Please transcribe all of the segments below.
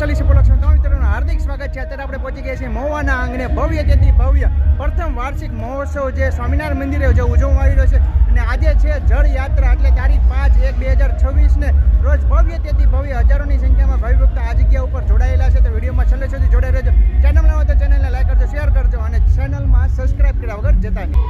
Police production તમામ મિત્રોનું હાર્દિક સ્વાગત છે। અત્યારે આપણે પહોંચી ગયા છીએ મહુવાના આંગણે ભવ્ય તેથી ભવ્ય પ્રથમ વાર્ષિક મહોત્સવ જે સ્વામિનારાયણ મંદિરે જે ઉજવવામાં આવી રહ્યો છે અને આજે છે જળ યાત્રા એટલે તારીખ 5/1/2026 ને રોજ ભવ્ય તેથી ભવ્ય હજારોની સંખ્યામાં ભાવિ ભક્તો આ જગ્યા ઉપર જોડાયેલા છે। તો વિડીયોમાં છેલ્લે સુધી જોડાઈ રહેજો। ચેનલ નવા તો ચેનલને લાઈક કરજો, શેર કરજો અને ચેનલમાં સબસ્ક્રાઇબ કર્યા વગર જતા નહીં।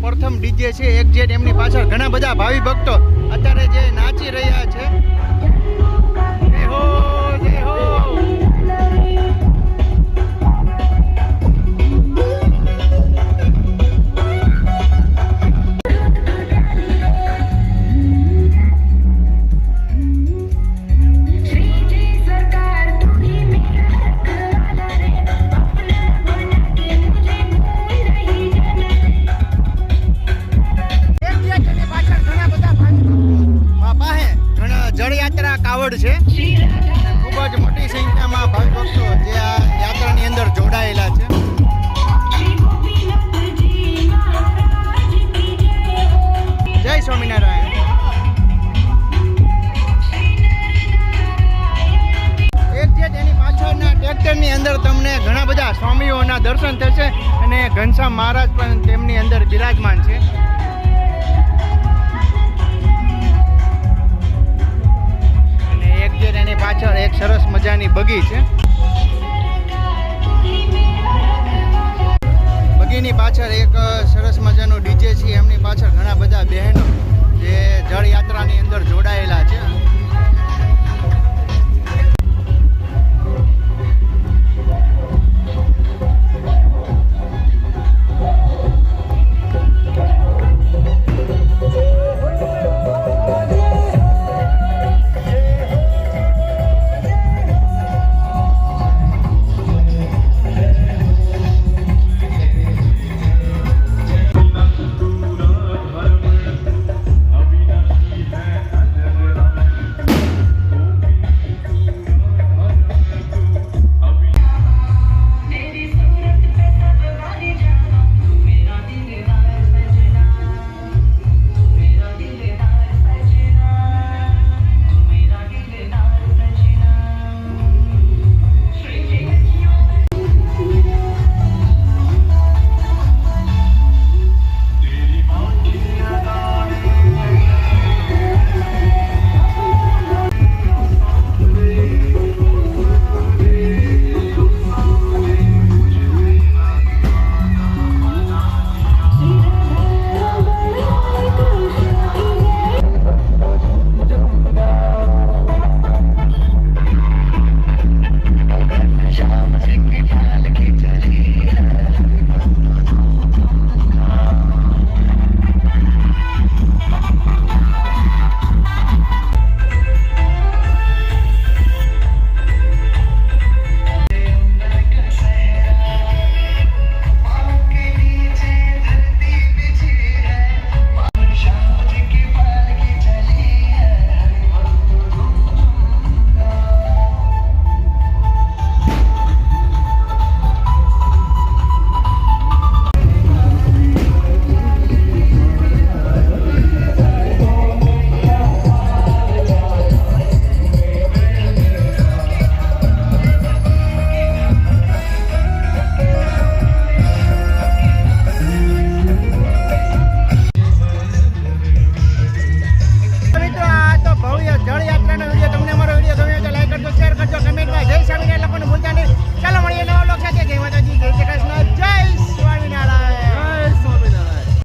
પ્રથમ ડીજે છે એક્ઝેટ, એમની પાછળ ઘણા બધા ભાવિ ભક્તો અત્યારે જે નાચી રહ્યા છે। જય હો જય હો। કાવડ છે, ખૂબ જ મોટી સંખ્યામાં ભાવિ ભક્તો જે આ યાત્રાની અંદર જોડાયેલા છે। જય સ્વામિનારાયણ। એક્ઝેટ એની પાછળના ટ્રેક્ટરની અંદર તમને ઘણા બધા સ્વામીઓના દર્શન થશે અને ઘનશ્યામ મહારાજ પણ તેમની અંદર બિરાજમાન છે। એની પાછળ એક સરસ મજાની બગી છે। બગીની પાછળ એક સરસ મજાનું ડીજે છે, એમની પાછળ ઘણા બધા બહેનો જે જળ યાત્રાની અંદર જોડાયેલા છે।